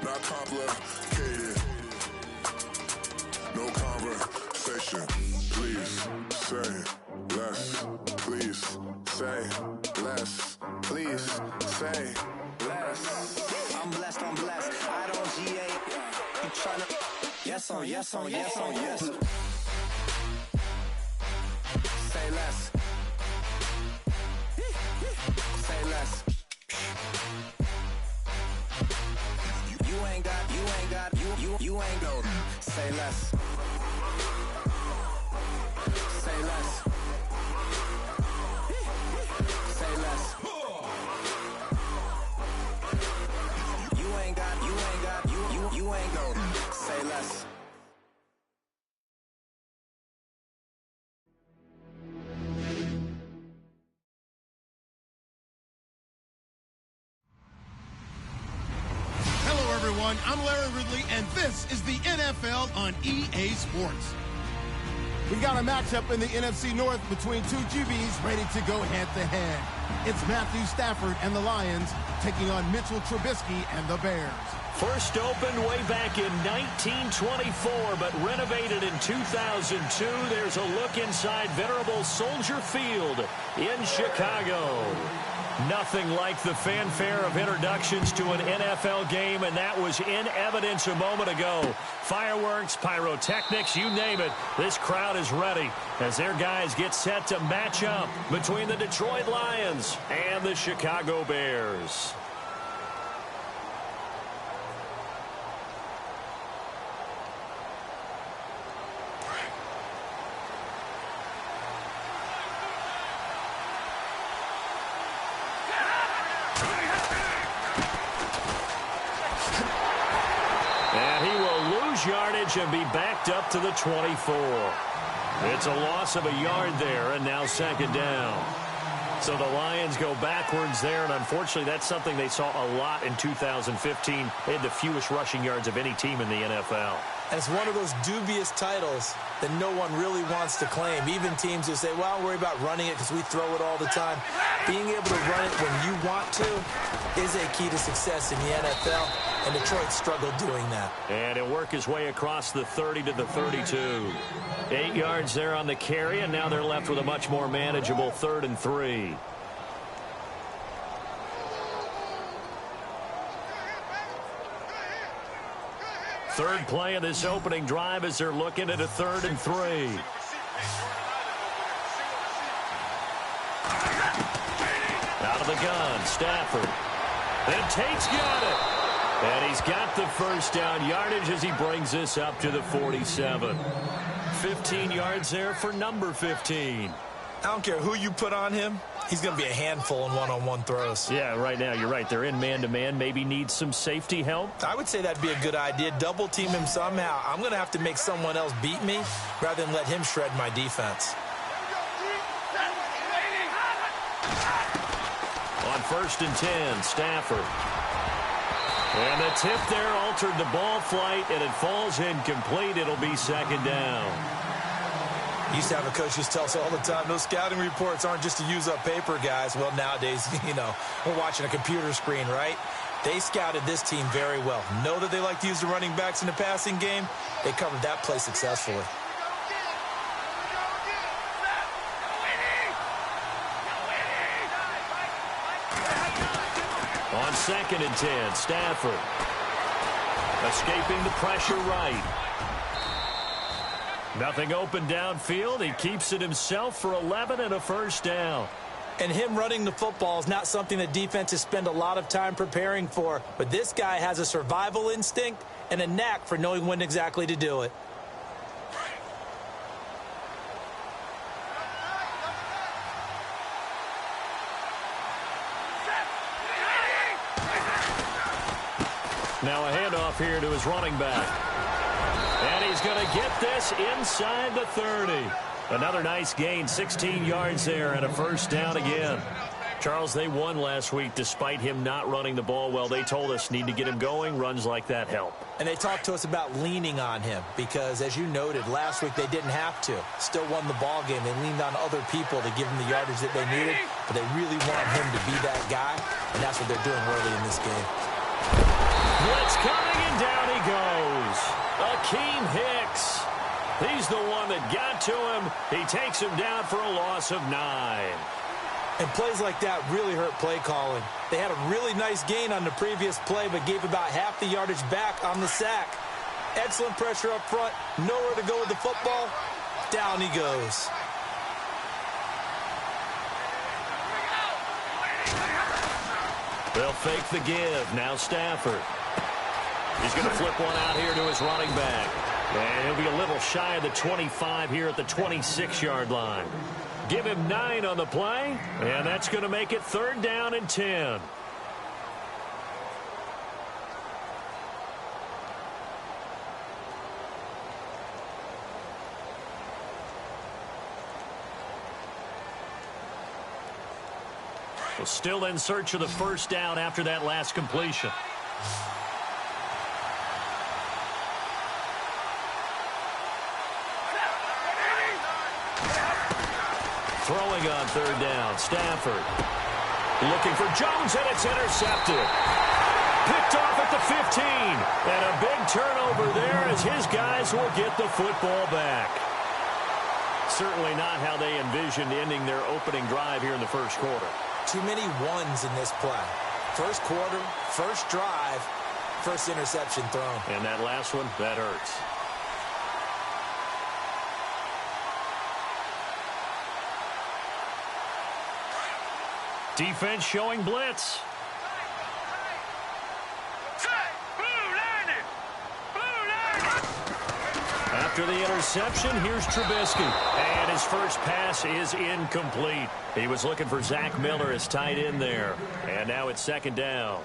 not complicated. No conversation. Please say less. Please say less. Please say less. I'm blessed, I'm blessed. I don't GA. You tryna. Yes on, yes on, yes on, yes. Say less. Say less. You ain't got, you ain't go. Say less. Say less. Say less. You ain't got, you ain't go. Say less. Hello, everyone. I'm Larry Ridley, and this is the NFL on EA Sports. We got a matchup in the NFC North between two QBs ready to go head-to-head. It's Matthew Stafford and the Lions taking on Mitchell Trubisky and the Bears. First opened way back in 1924, but renovated in 2002. There's a look inside venerable Soldier Field in Chicago. Nothing like the fanfare of introductions to an NFL game, and that was in evidence a moment ago. Fireworks, pyrotechnics, you name it. This crowd is ready as their guys get set to match up between the Detroit Lions and the Chicago Bears. Yardage and be backed up to the 24. It's a loss of a yard there, and now second down. So the Lions go backwards there, and unfortunately that's something they saw a lot in 2015. They had the fewest rushing yards of any team in the NFL. And it's one of those dubious titles that no one really wants to claim. Even teams who say, well, I'll worry about running it because we throw it all the time. Being able to run it when you want to is a key to success in the NFL, and Detroit struggled doing that. And he'll work his way across the 30 to the 32. 8 yards there on the carry, and now they're left with a much more manageable 3rd and 3. Third play of this opening drive as they're looking at a 3rd and 3. Out of the gun, Stafford. And Tate's got it. And he's got the first down yardage as he brings this up to the 47. 15 yards there for number 15. I don't care who you put on him. He's going to be a handful in one-on-one throws. Yeah, right now, you're right. They're in man-to-man. Maybe needs some safety help. I would say that'd be a good idea. Double team him somehow. I'm going to have to make someone else beat me rather than let him shred my defense. On 1st and 10, Stafford. And the tip there altered the ball flight, and it falls incomplete. It'll be second down. Used to have a coach who tell us all the time, those scouting reports aren't just to use up paper, guys. Well, nowadays, you know, we're watching a computer screen, right? They scouted this team very well. Know that they like to use the running backs in the passing game. They covered that play successfully. On 2nd and 10, Stafford. Escaping the pressure right. Nothing open downfield. He keeps it himself for 11 and a first down. And him running the football is not something that defenses spend a lot of time preparing for. But this guy has a survival instinct and a knack for knowing when exactly to do it. Now a handoff here to his running back. And he's going to get this inside the 30. Another nice gain, 16 yards there, and a first down again. Charles, they won last week despite him not running the ball well. They told us need to get him going. Runs like that help. And they talked to us about leaning on him because, as you noted, last week they didn't have to. Still won the ball game. They leaned on other people to give them the yardage that they needed, but they really want him to be that guy, and that's what they're doing early in this game. blitz coming, and down he goes. Akeem Hicks. He's the one that got to him. He takes him down for a loss of 9. And plays like that really hurt play calling. They had a really nice gain on the previous play, but gave about half the yardage back on the sack. Excellent pressure up front. Nowhere to go with the football. Down he goes. They'll fake the give. Now Stafford. He's going to flip one out here to his running back. And he'll be a little shy of the 25 here at the 26-yard line. Give him 9 on the play, and that's going to make it 3rd down and 10. Well, still in search of the first down after that last completion. Throwing on 3rd down, Stafford. Looking for Jones, and it's intercepted. Picked off at the 15. And a big turnover there as his guys will get the football back. Certainly not how they envisioned ending their opening drive here in the first quarter. Too many ones in this play. First quarter, first drive, first interception thrown. And that last one, that hurts. Defense showing blitz. After the interception, here's Trubisky. And his first pass is incomplete. He was looking for Zach Miller as tight end there. And now it's 2nd down.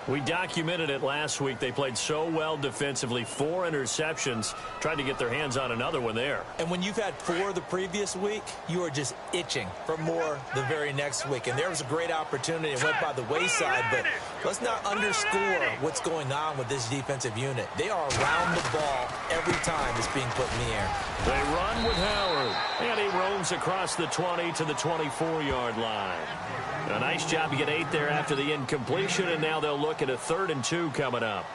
We documented it last week. They played so well defensively. 4 interceptions. Tried to get their hands on another one there. And when you've had 4 the previous week, you are just itching for more the very next week. And there was a great opportunity. It went by the wayside. But let's not underscore what's going on with this defensive unit. They are around the ball every time it's being put in the air. They run with Howard. And he roams across the 20 to the 24-yard line. A nice job to get 8 there after the incompletion, and now they'll look at a 3rd and 2 coming up.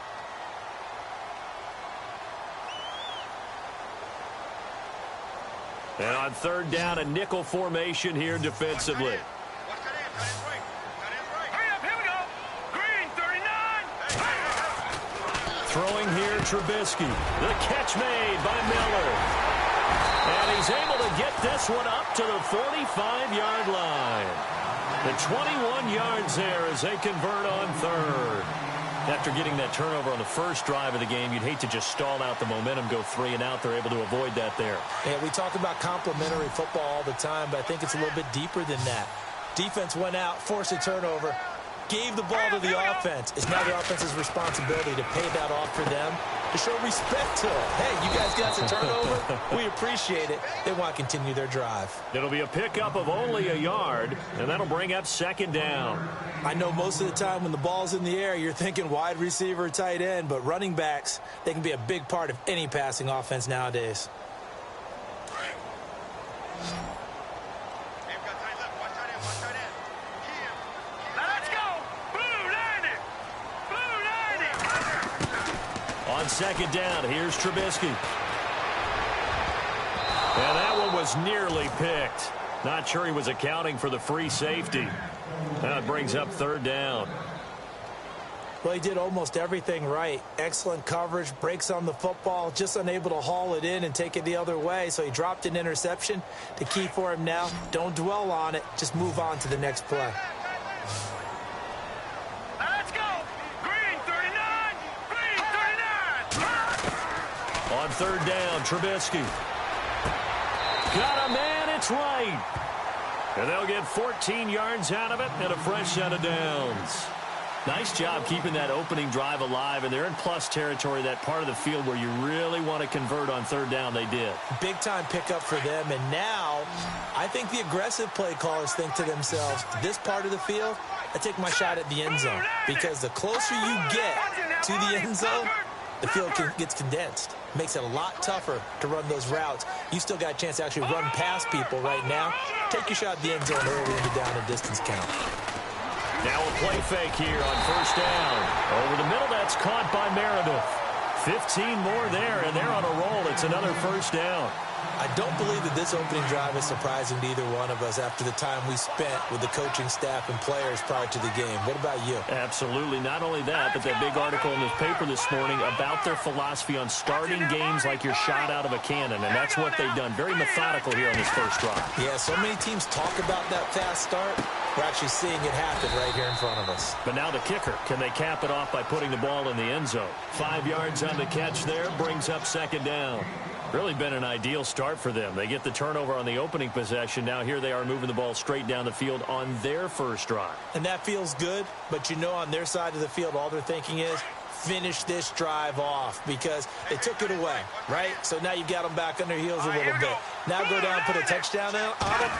And on 3rd down, a nickel formation here defensively. Throwing here, Trubisky. The catch made by Miller. And he's able to get this one up to the 45-yard line. The 21 yards there as they convert on 3rd. After getting that turnover on the first drive of the game, you'd hate to just stall out the momentum, go 3 and out. They're able to avoid that there. Yeah, we talk about complementary football all the time, but I think it's a little bit deeper than that. Defense went out, forced a turnover, gave the ball to the offense. It's now the offense's responsibility to pay that off for them, to show respect to it. Hey, you guys got the turnover. We appreciate it. They want to continue their drive. It'll be a pickup of only a yard, and that'll bring up 2nd down. I know most of the time when the ball's in the air, you're thinking wide receiver, tight end, but running backs, they can be a big part of any passing offense nowadays. On 2nd down, here's Trubisky. And that one was nearly picked. Not sure he was accounting for the free safety. That brings up 3rd down. Well, he did almost everything right. Excellent coverage, breaks on the football, just unable to haul it in and take it the other way. So he dropped an interception. The key for him now, don't dwell on it. Just move on to the next play. Let's go! Green 39! Green 39! On 3rd down, Trubisky. Got a man, it's right. And they'll get 14 yards out of it and a fresh set of downs. Nice job keeping that opening drive alive, and they're in plus territory, that part of the field where you really want to convert on 3rd down. They did. Big-time pickup for them, and now I think the aggressive play callers think to themselves, this part of the field, I take my shot at the end zone, because the closer you get to the end zone, the field gets condensed. Makes it a lot tougher to run those routes. You still got a chance to actually run past people right now. Take your shot at the end zone early in the down and distance count. Now a play fake here on first down. Over the middle, that's caught by Meredith. 15 more there, and they're on a roll. It's another first down. I don't believe that this opening drive is surprising to either one of us after the time we spent with the coaching staff and players prior to the game. What about you? Absolutely. Not only that, but that big article in the paper this morning about their philosophy on starting games like you're shot out of a cannon, and that's what they've done. Very methodical here on this first drive. Yeah, so many teams talk about that fast start. We're actually seeing it happen right here in front of us. But now the kicker. Can they cap it off by putting the ball in the end zone? 5 yards on the catch there, brings up second down. Really been an ideal start for them. They get the turnover on the opening possession. Now here they are moving the ball straight down the field on their first drive. And that feels good, but you know on their side of the field all they're thinking is finish this drive off because they took it away, right? So now you've got them back on their heels a little bit. Now go down and put a touchdown on them.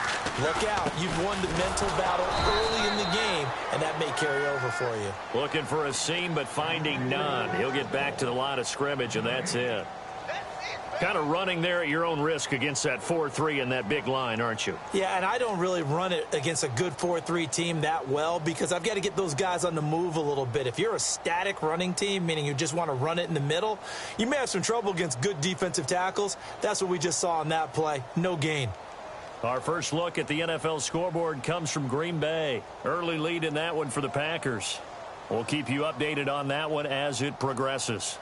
Look out. You've won the mental battle early in the game, and that may carry over for you. Looking for a seam, but finding none. He'll get back to the line of scrimmage, and that's it. Kind of running there at your own risk against that 4-3 and that big line, aren't you? Yeah, and I don't really run it against a good 4-3 team that well because I've got to get those guys on the move a little bit. If you're a static running team, meaning you just want to run it in the middle, you may have some trouble against good defensive tackles. That's what we just saw on that play. No gain. Our first look at the NFL scoreboard comes from Green Bay. Early lead in that one for the Packers. We'll keep you updated on that one as it progresses.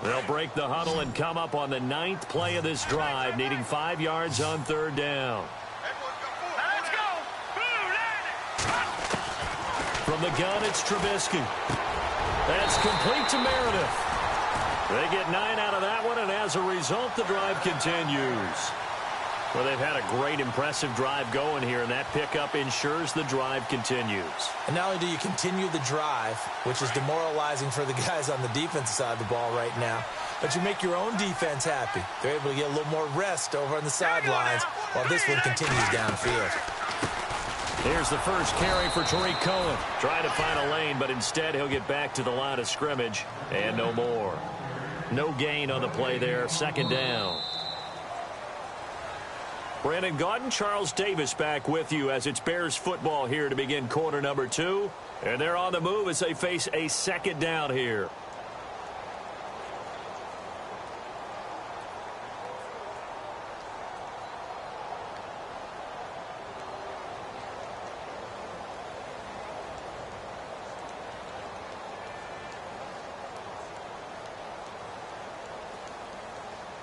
They'll break the huddle and come up on the 9th play of this drive, needing 5 yards on third down. Let's go. From the gun, it's Trubisky. That's complete to Meredith. They get 9 out of that one, and as a result, the drive continues. Well, they've had a great, impressive drive going here, and that pickup ensures the drive continues. And not only do you continue the drive, which is demoralizing for the guys on the defensive side of the ball right now, but you make your own defense happy. They're able to get a little more rest over on the sidelines while this one continues downfield. Here's the first carry for Tariq Cohen. Trying to find a lane, but instead he'll get back to the line of scrimmage, and no more. No gain on the play there, second down. Brandon Gaudin, Charles Davis back with you as it's Bears football here to begin quarter number 2. And they're on the move as they face a second down here.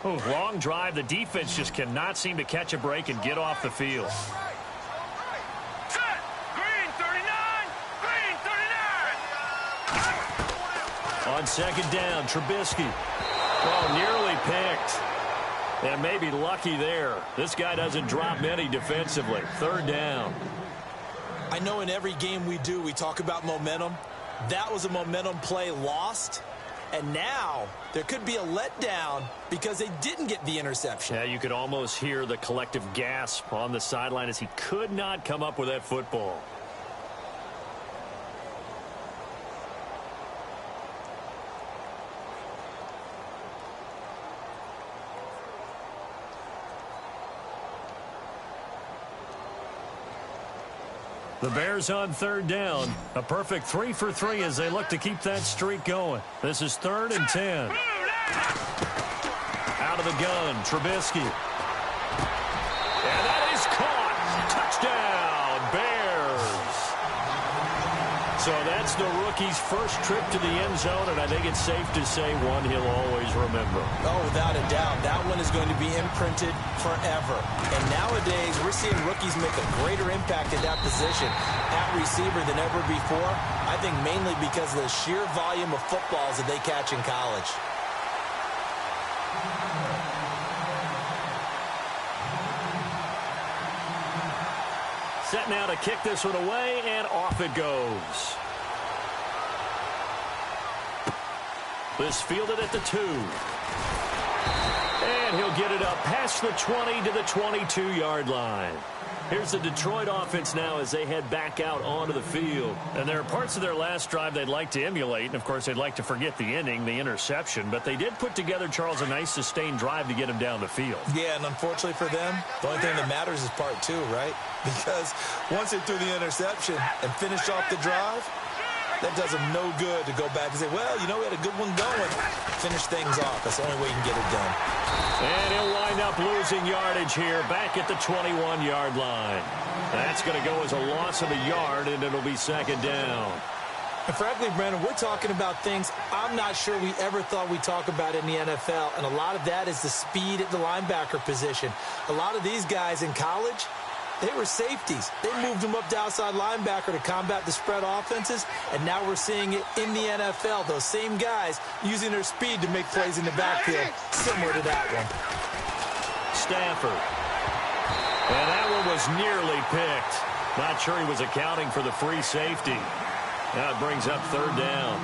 Oh, long drive. The defense just cannot seem to catch a break and get off the field. Set. Green 39. Green 39. On second down, Trubisky. Oh, nearly picked. And maybe lucky there. This guy doesn't drop many defensively. Third down. I know in every game we do, we talk about momentum. That was a momentum play lost. And now there could be a letdown because they didn't get the interception. Yeah, you could almost hear the collective gasp on the sideline as he could not come up with that football. The Bears on third down. A perfect 3 for 3 as they look to keep that streak going. This is 3rd and 10. Out of the gun, Trubisky. And that is caught. Touchdown, Bears. So that's the rookie's first trip to the end zone, and I think it's safe to say one he'll always remember. Oh, without a doubt. That one is going to be imprinted forever. And nowadays, we're seeing rookies make a greater impact at that position at receiver than ever before. I think mainly because of the sheer volume of footballs that they catch in college. Set now to kick this one away, and off it goes. This fielded at the 2. And he'll will get it up past the 20 to the 22-yard line. Here's the Detroit offense now as they head back out onto the field. And there are parts of their last drive they'd like to emulate. And, of course, they'd like to forget the inning, the interception. But they did put together, Charles, a nice sustained drive to get him down the field. Yeah, and unfortunately for them, the only thing that matters is part two, right? Because once they threw the interception and finished off the drive, that does them no good to go back and say, well, you know, we had a good one going. Finish things off. That's the only way you can get it done. And he'll wind up losing yardage here back at the 21-yard line. That's going to go as a loss of a yard, and it'll be second down. And frankly, Brandon, we're talking about things I'm not sure we ever thought we'd talk about in the NFL, and a lot of that is the speed at the linebacker position. A lot of these guys in college, they were safeties. They moved them up to outside linebacker to combat the spread offenses, and now we're seeing it in the NFL. Those same guys using their speed to make plays in the backfield, similar to that one. Stafford. And that one was nearly picked. Not sure he was accounting for the free safety. Now it brings up third down.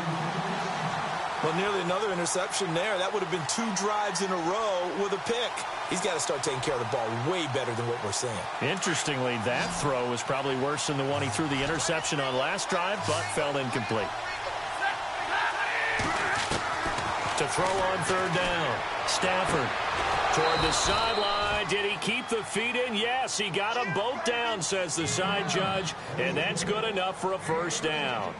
Well, nearly another interception there. That would have been 2 drives in a row with a pick. He's got to start taking care of the ball way better than what we're seeing. Interestingly, that throw was probably worse than the one he threw the interception on last drive, but fell incomplete. To throw on third down. Stafford toward the sideline. Did he keep the feet in? Yes, he got them both down, says the side judge, and that's good enough for a first down.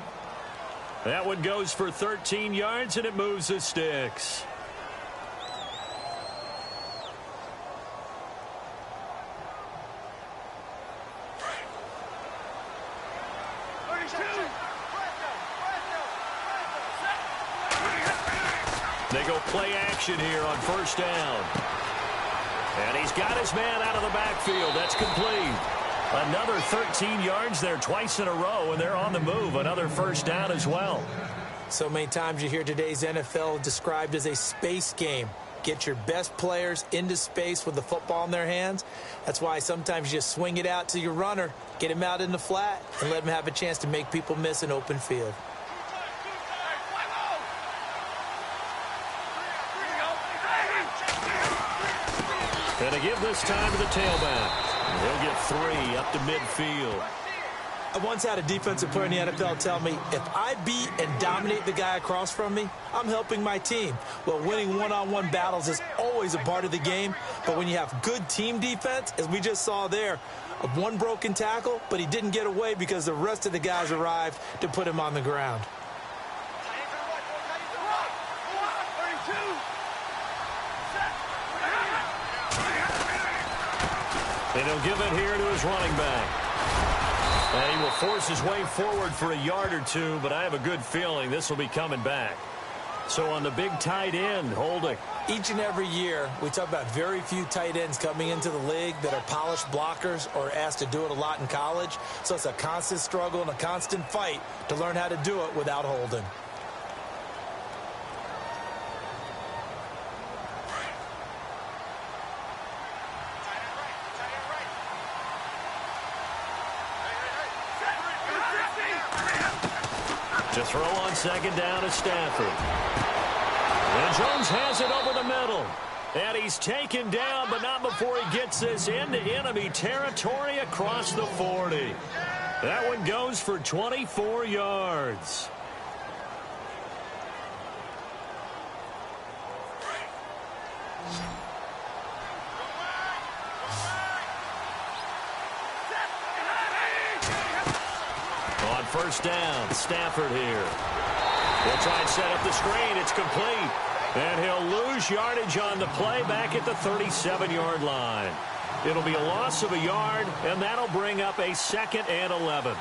That one goes for 13 yards, and it moves the sticks. They go play action here on first down. And he's got his man out of the backfield. That's complete. Another 13 yards there twice in a row, and they're on the move. Another first down as well. So many times you hear today's NFL described as a space game. Get your best players into space with the football in their hands. That's why sometimes you just swing it out to your runner, get him out in the flat, and let him have a chance to make people miss an open field. And to give this time to the tailback. He'll get 3 up to midfield. I once had a defensive player in the NFL tell me, if I beat and dominate the guy across from me, I'm helping my team. Well, winning one-on-one battles is always a part of the game, but when you have good team defense, as we just saw there, one broken tackle, but he didn't get away because the rest of the guys arrived to put him on the ground. And he'll give it here to his running back. And he will force his way forward for a yard or 2, but I have a good feeling this will be coming back. So on the big tight end, holding. Each and every year, we talk about very few tight ends coming into the league that are polished blockers or asked to do it a lot in college. So it's a constant struggle and a constant fight to learn how to do it without holding. To throw on second down is Stafford. And Jones has it over the middle. And he's taken down, but not before he gets this into enemy territory across the 40. That one goes for 24 yards. First down, Stafford here. He'll try and set up the screen. It's complete. And he'll lose yardage on the play back at the 37-yard line. It'll be a loss of a yard, and that'll bring up a 2nd and 11.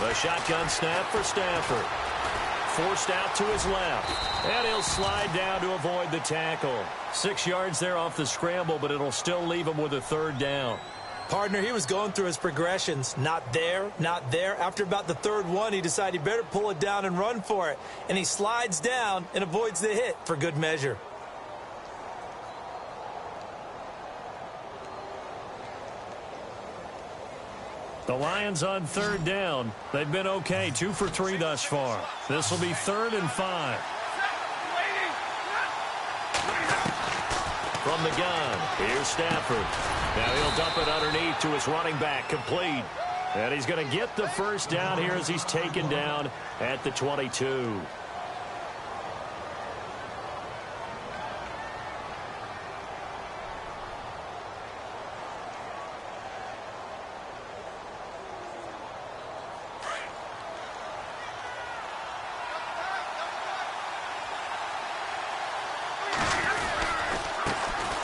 A shotgun snap for Stafford. Forced out to his left. And he'll slide down to avoid the tackle. 6 yards there off the scramble, but it'll still leave him with a third down. Partner, he was going through his progressions. Not there, not there. After about the third one, he decided he better pull it down and run for it. And he slides down and avoids the hit for good measure. The Lions on third down. They've been okay, 2 for 3 thus far. This will be 3rd and 5. From the gun, here's Stafford. Now he'll dump it underneath to his running back, complete. And he's going to get the first down here as he's taken down at the 22.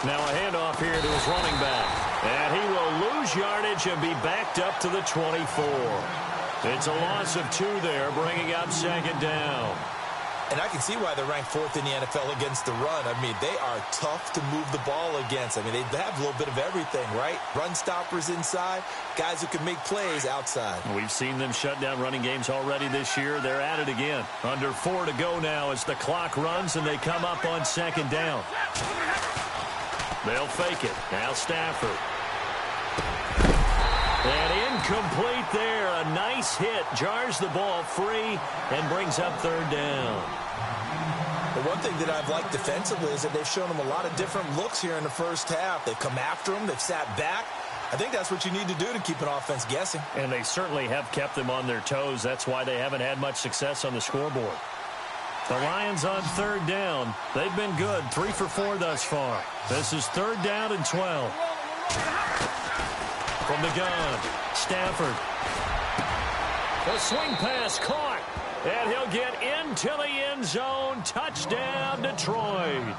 Now a handoff here to his running back. And he will lose yardage and be backed up to the 24. It's a loss of 2 there, bringing up 2nd down. And I can see why they're ranked 4th in the NFL against the run. I mean, they are tough to move the ball against. I mean, they have a little bit of everything, right? Run stoppers inside, guys who can make plays outside. We've seen them shut down running games already this year. They're at it again. Under 4 to go now as the clock runs and they come up on 2nd down. They'll fake it. Now Stafford. And incomplete there. A nice hit. Jars the ball free and brings up 3rd down. The one thing that I've liked defensively is that they've shown them a lot of different looks here in the first half. They've come after them. They've sat back. I think that's what you need to do to keep an offense guessing. And they certainly have kept them on their toes. That's why they haven't had much success on the scoreboard. The Lions on 3rd down. They've been good. 3 for 4 thus far. This is 3rd down and 12. From the gun, Stafford. The swing pass caught. And he'll get into the end zone. Touchdown, Detroit.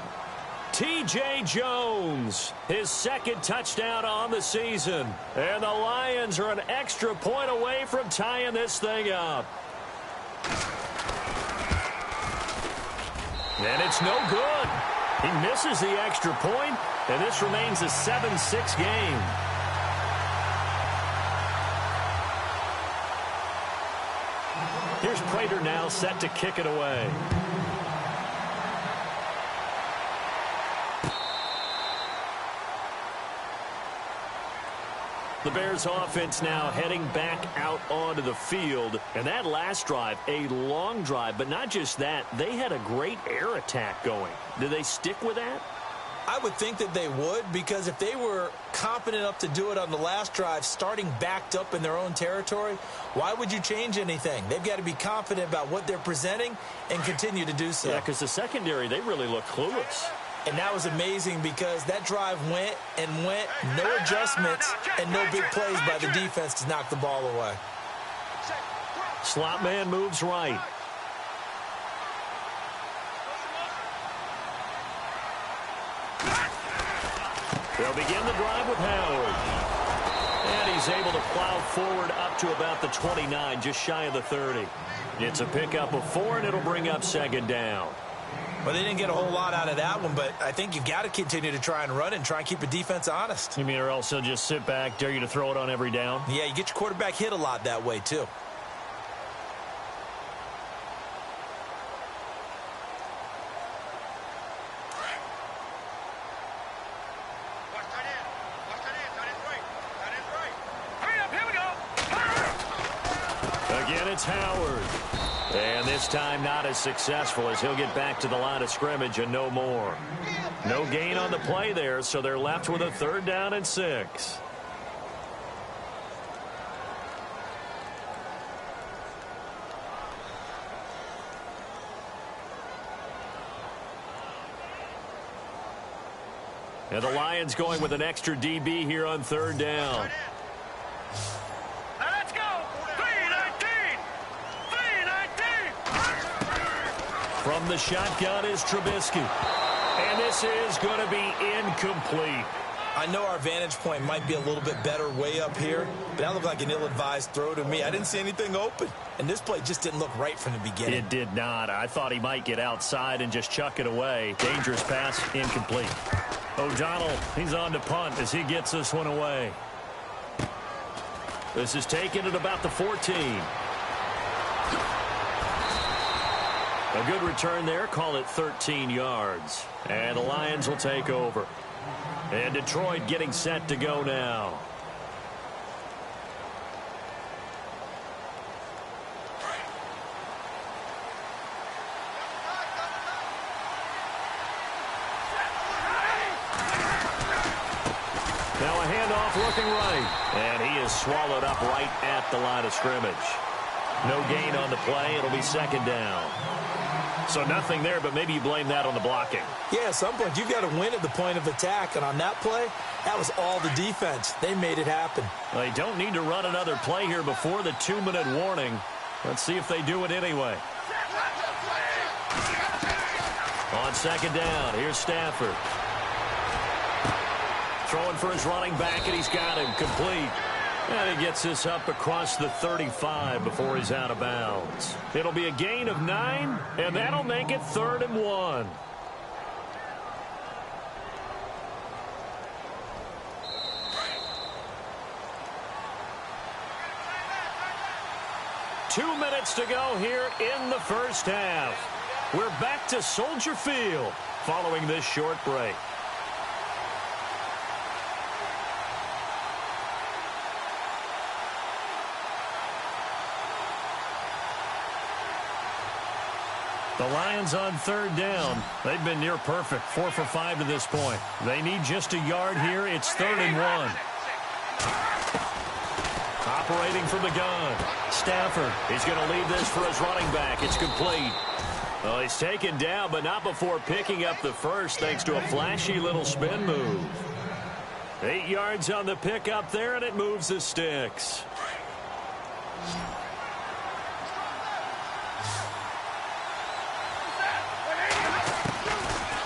T.J. Jones, his 2nd touchdown on the season. And the Lions are an extra point away from tying this thing up. And it's no good. He misses the extra point, and this remains a 7-6 game. Here's Prater now set to kick it away. The Bears offense now heading back out onto the field. And that last drive, a long drive, but not just that. They had a great air attack going. Do they stick with that? I would think that they would, because if they were confident enough to do it on the last drive, starting backed up in their own territory, why would you change anything? They've got to be confident about what they're presenting and continue to do so. Yeah, because the secondary, they really look clueless. And that was amazing because that drive went and went, no adjustments, and no big plays by the defense to knock the ball away. Slot man moves right. They'll begin the drive with Howard. And he's able to plow forward up to about the 29, just shy of the 30. It's a pickup of 4, and it'll bring up 2nd down. Well, they didn't get a whole lot out of that one, but I think you've got to continue to try and run and try and keep the defense honest. You mean, or else they'll just sit back, dare you to throw it on every down? Yeah, you get your quarterback hit a lot that way, too. Again, it's Howard. And this time not as successful as he'll get back to the line of scrimmage and no more. No gain on the play there, so they're left with a 3rd down and 6. And the Lions going with an extra DB here on 3rd down. Let's go. 3-19. 3-19. From the shotgun is Trubisky. And this is going to be incomplete. I know our vantage point might be a little bit better way up here, but that looked like an ill-advised throw to me. I didn't see anything open, and this play just didn't look right from the beginning. It did not. I thought he might get outside and just chuck it away. Dangerous pass, incomplete. O'Donnell, he's on to punt as he gets this one away. This is taken at about the 14. A good return there. Call it 13 yards. And the Lions will take over. And Detroit getting set to go now. off looking right. And he is swallowed up right at the line of scrimmage. No gain on the play. It'll be second down. So nothing there, but maybe you blame that on the blocking. Yeah, at some point, you've got to win at the point of attack. And on that play, that was all the defense. They made it happen. They don't need to run another play here before the 2-minute warning. Let's see if they do it anyway. On second down, here's Stafford. Throwing for his running back, and he's got him complete. And he gets this up across the 35 before he's out of bounds. It'll be a gain of 9, and that'll make it 3rd and 1. Two minutes to go here in the first half. We're back to Soldier Field following this short break. The Lions on 3rd down. They've been near perfect, 4 for 5 to this point. They need just a yard here. It's 3rd and 1. Operating from the gun. Stafford, he's going to lead this for his running back. It's complete. Well, he's taken down, but not before picking up the first thanks to a flashy little spin move. 8 yards on the pickup there, and it moves the sticks.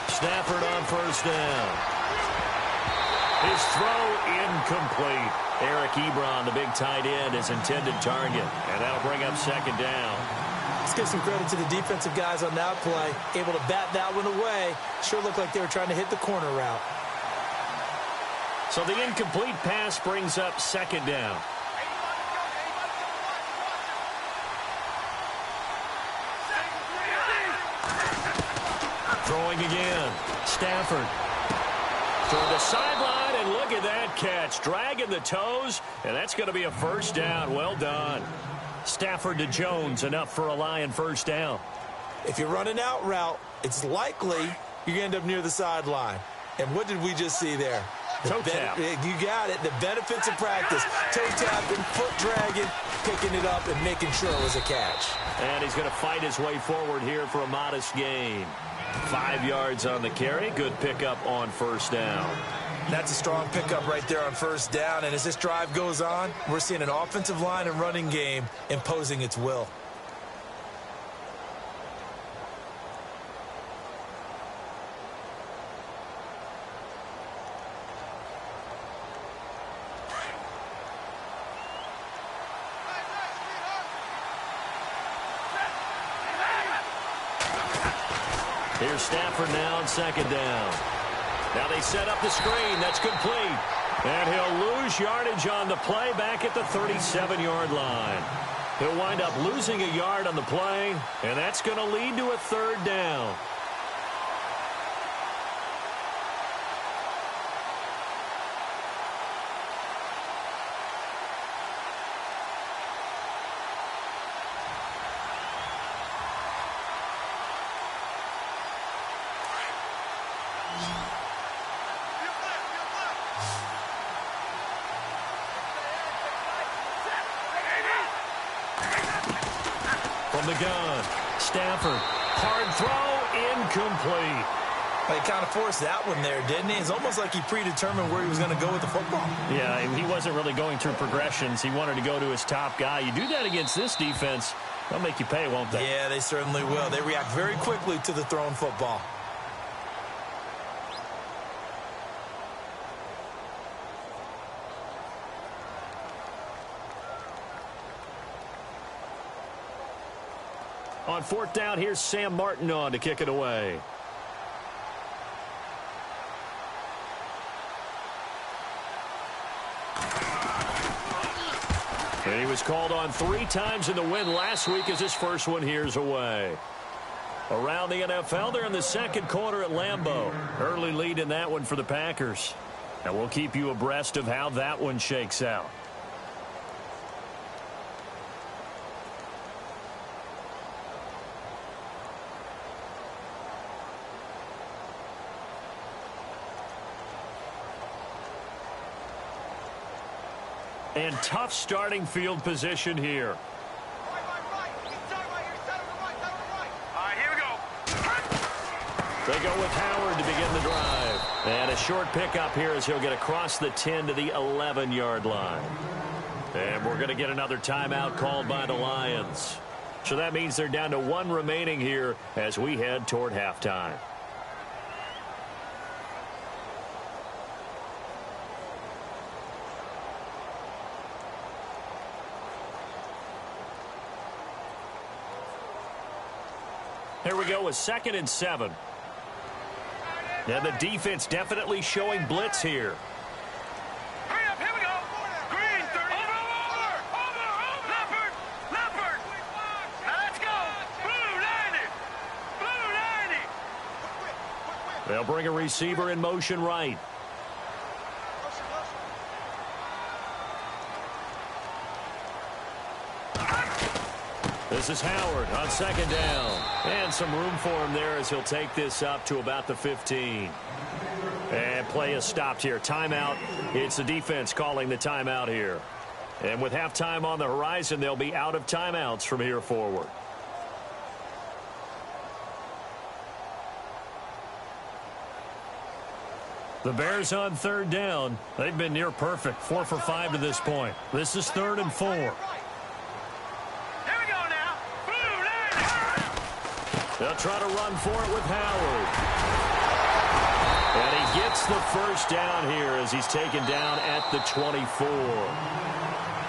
Stafford on 1st down. His throw incomplete. Eric Ebron, the big tight end, his intended target. And that'll bring up 2nd down. Let's give some credit to the defensive guys on that play. Able to bat that one away. Sure looked like they were trying to hit the corner route. So the incomplete pass brings up 2nd down. Throwing again. Stafford. Toward the sideline, and look at that catch. Dragging the toes, and that's going to be a 1st down. Well done. Stafford to Jones, enough for a Lion 1st down. If you're running out route, it's likely you're going to end up near the sideline. And what did we just see there? Toe tap. You got it. The benefits of practice. Toe tapping, foot dragging, picking it up, and making sure it was a catch. And he's going to fight his way forward here for a modest gain. 5 yards on the carry. Good pickup on 1st down. That's a strong pickup right there on 1st down. And as this drive goes on, we're seeing an offensive line and running game imposing its will. Here's Stafford now on 2nd down. Now they set up the screen. That's complete. And he'll lose yardage on the play back at the 37-yard line. He'll wind up losing a yard on the play, and that's going to lead to a 3rd down. From the gun, Stafford, hard throw, incomplete. He kind of forced that one there, didn't he? It's almost like he predetermined where he was going to go with the football. Yeah, he wasn't really going through progressions. He wanted to go to his top guy. You do that against this defense, they'll make you pay, won't they? Yeah, they certainly will. They react very quickly to the thrown football. On 4th down, here's Sam Martin on to kick it away. And he was called on 3 times in the win last week as his first one here's away. Around the NFL, they're in the 2nd quarter at Lambeau. Early lead in that one for the Packers. And we'll keep you abreast of how that one shakes out. And tough starting field position here. All right, here we go. They go with Howard to begin the drive. And a short pickup here as he'll get across the 10 to the 11-yard line. And we're going to get another timeout called by the Lions. So that means they're down to one remaining here as we head toward halftime. Here we go with 2nd and 7. And the defense definitely showing blitz here. Hurry up, here we go. Green, 30. Over. Leopard. Now let's go. Blue 90. They'll bring a receiver in motion right. This is Howard on 2nd down. And some room for him there as he'll take this up to about the 15. And play is stopped here. Timeout. It's the defense calling the timeout here. And with halftime on the horizon, they'll be out of timeouts from here forward. The Bears on 3rd down. They've been near perfect. 4 for 5 to this point. This is 3rd and 4. They'll try to run for it with Howard. And he gets the first down here as he's taken down at the 24.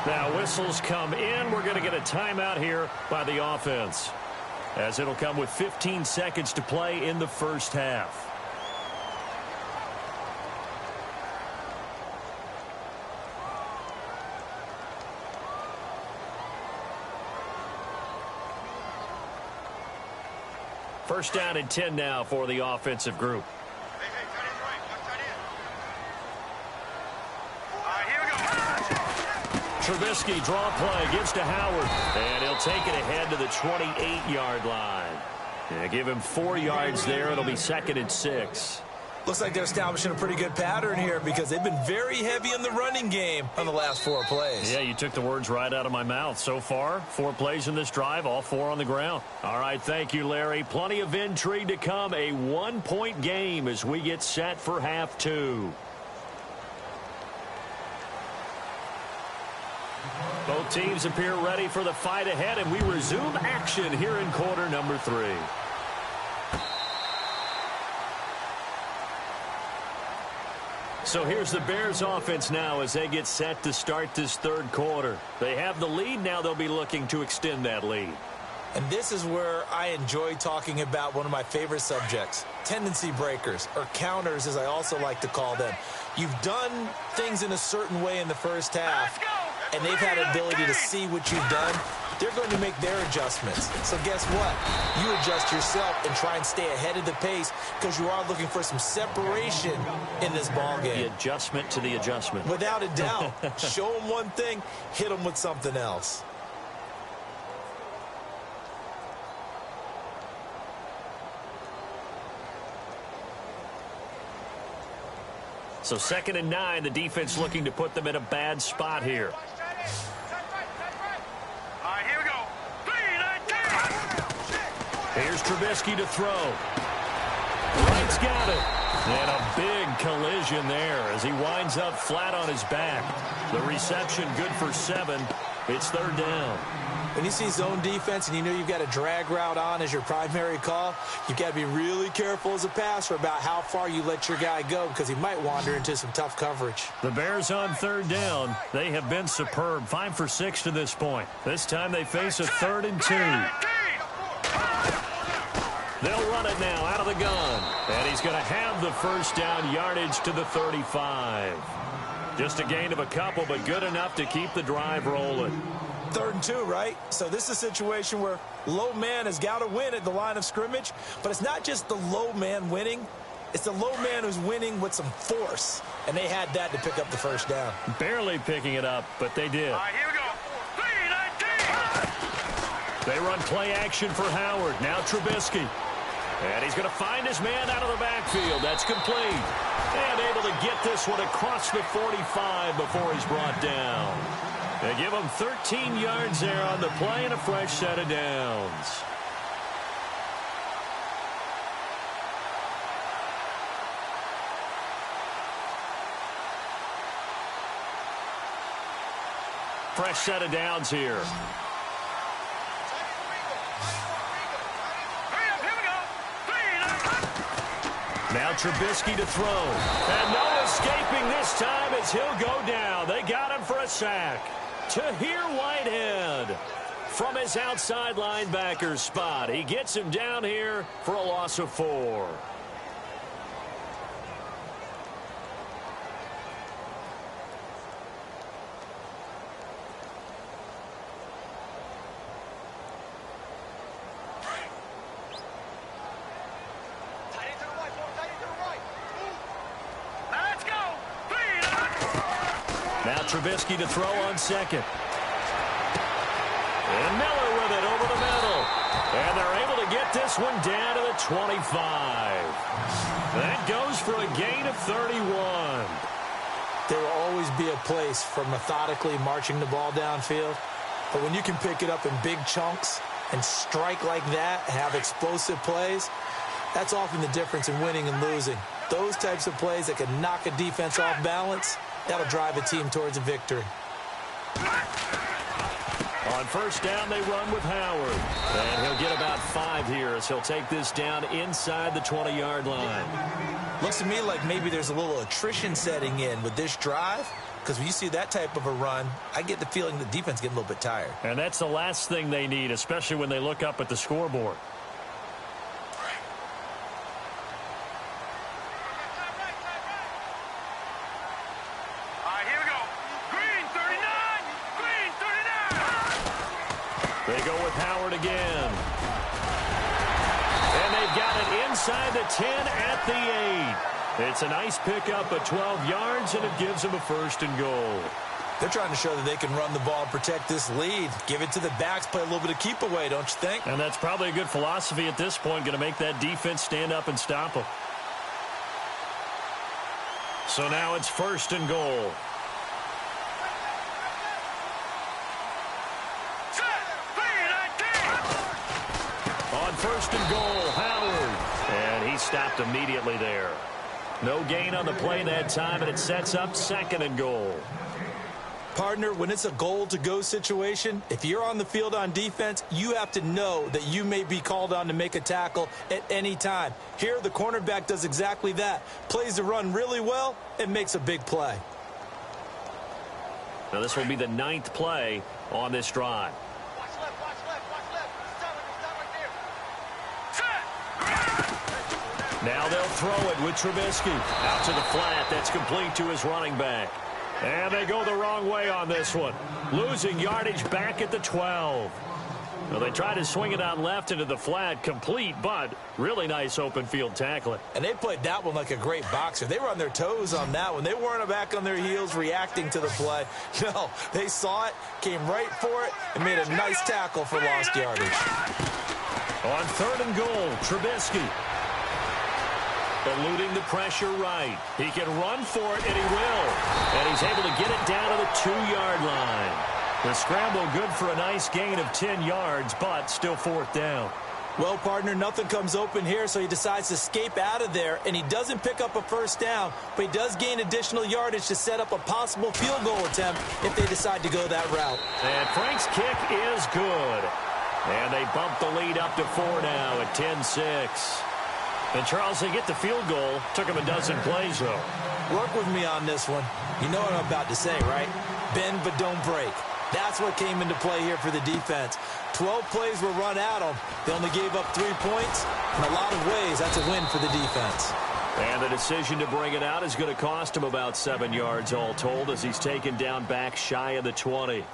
Now whistles come in. We're going to get a timeout here by the offense, as it'll come with 15 seconds to play in the first half. First down and 10 now for the offensive group. Trubisky draw play, gives to Howard, and he'll take it ahead to the 28-yard line. Yeah, give him 4 yards there. It'll be 2nd and 6. Looks like they're establishing a pretty good pattern here because they've been very heavy in the running game on the last 4 plays. Yeah, you took the words right out of my mouth. So far, 4 plays in this drive, all 4 on the ground. All right, thank you, Larry. Plenty of intrigue to come. A 1-point game as we get set for half 2. Both teams appear ready for the fight ahead, and we resume action here in quarter number 3. So here's the Bears offense now as they get set to start this 3rd quarter. They have the lead. Now they'll be looking to extend that lead. And this is where I enjoy talking about one of my favorite subjects, tendency breakers, or counters as I also like to call them. You've done things in a certain way in the first half, and they've had an ability to see what you've done. They're going to make their adjustments. So guess what? You adjust yourself and try and stay ahead of the pace because you are looking for some separation in this ball game. The adjustment to the adjustment. Without a doubt. Show them one thing, hit them with something else. So 2nd and 9, the defense looking to put them in a bad spot here. Here's Trubisky to throw. Wright's got it. And a big collision there as he winds up flat on his back. The reception good for 7. It's 3rd down. When you see zone defense and you know you've got a drag route on as your primary call, you've got to be really careful as a passer about how far you let your guy go because he might wander into some tough coverage. The Bears on 3rd down. They have been superb. 5 for 6 to this point. This time they face a 3rd and 2. They'll run it now out of the gun. And he's going to have the first down yardage to the 35. Just a gain of a couple, but good enough to keep the drive rolling. 3rd and 2, right? So this is a situation where low man has got to win at the line of scrimmage, but it's not just the low man winning. It's the low man who's winning with some force, and they had that to pick up the first down. Barely picking it up, but they did. All right, here we go. 3-19. They run play action for Howard. Now Trubisky. And he's going to find his man out of the backfield. That's complete. And able to get this one across the 45 before he's brought down. They give him 13 yards there on the play and a fresh set of downs. Fresh set of downs here. Now Trubisky to throw. And no escaping this time as he'll go down. They got him for a sack. Tahir Whitehead from his outside linebacker spot. He gets him down here for a loss of 4. Now Trubisky to throw on second. And Miller with it over the middle. And they're able to get this one down to the 25. That goes for a gain of 31. There will always be a place for methodically marching the ball downfield. But when you can pick it up in big chunks and strike like that, have explosive plays, that's often the difference in winning and losing. Those types of plays that can knock a defense off balance, that'll drive a team towards a victory. On first down, they run with Howard. And he'll get about 5 here as he'll take this down inside the 20-yard line. Looks to me like maybe there's a little attrition setting in with this drive, because when you see that type of a run, I get the feeling the defense getting a little bit tired. And that's the last thing they need, especially when they look up at the scoreboard. They go with Howard again. And they've got it inside the 10 at the 8. It's a nice pickup of 12 yards, and it gives them a 1st and goal. They're trying to show that they can run the ball and protect this lead. Give it to the backs, play a little bit of keep away, don't you think? And that's probably a good philosophy at this point, going to make that defense stand up and stop them. So now it's 1st and goal. On 1st and goal, Howard. And he stopped immediately there. No gain on the play that time, and it sets up 2nd and goal. Partner, when it's a goal-to-go situation, if you're on the field on defense, you have to know that you may be called on to make a tackle at any time. Here, the cornerback does exactly that. Plays the run really well and makes a big play. Now, this will be the 9th play on this drive. Now they'll throw it with Trubisky. Out to the flat. That's complete to his running back. And they go the wrong way on this one. Losing yardage back at the 12. Well, they try to swing it out left into the flat. Complete, but really nice open field tackling. And they played that one like a great boxer. They were on their toes on that one. They weren't back on their heels reacting to the play. No, they saw it, came right for it, and made a nice tackle for lost yardage. On 3rd and goal, Trubisky. Eluding the pressure right. He can run for it, and he will. And he's able to get it down to the 2-yard line. The scramble good for a nice gain of 10 yards, but still 4th down. Well, partner, nothing comes open here, so he decides to escape out of there, and he doesn't pick up a 1st down, but he does gain additional yardage to set up a possible field goal attempt if they decide to go that route. And Frank's kick is good. And they bump the lead up to 4 now at 10-6. And, Charles, they get the field goal. Took him a dozen plays, though. Work with me on this one. You know what I'm about to say, right? Bend but don't break. That's what came into play here for the defense. 12 plays were run at them. They only gave up 3 points. In a lot of ways, that's a win for the defense. And the decision to bring it out is going to cost him about 7 yards all told as he's taken down back shy of the 20.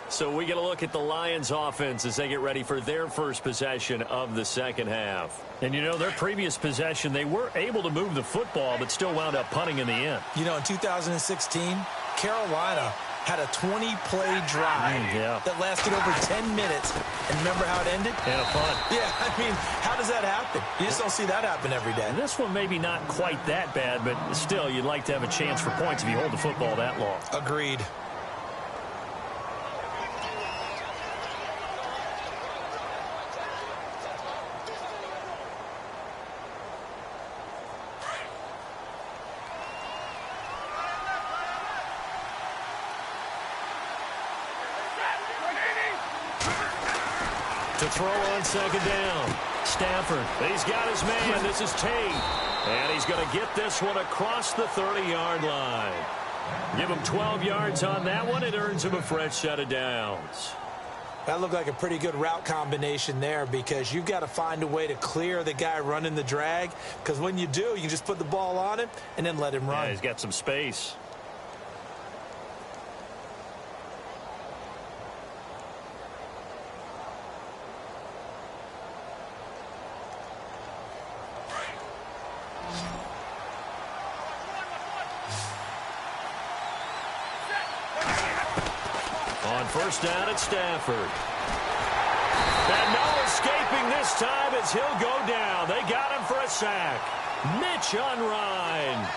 So we get a look at the Lions offense as they get ready for their first possession of the second half. And, you know, their previous possession, they were able to move the football but still wound up punting in the end. You know, in 2016, Carolina had a 20-play drive that lasted over 10 minutes. And remember how it ended? And a punt. Yeah, I mean, how does that happen? You just don't see that happen every day. And this one maybe not quite that bad, but still, you'd like to have a chance for points if you hold the football that long. Agreed. To throw on second down. Stafford, he's got his man. This is Tate. And he's going to get this one across the 30-yard line. Give him 12 yards on that one. It earns him a fresh set of downs. That looked like a pretty good route combination there because you've got to find a way to clear the guy running the drag, because when you do, you can just put the ball on him and then let him run. Yeah, he's got some space. On first down at Stafford. And no escaping this time as he'll go down. They got him for a sack. Mitch on Ryan.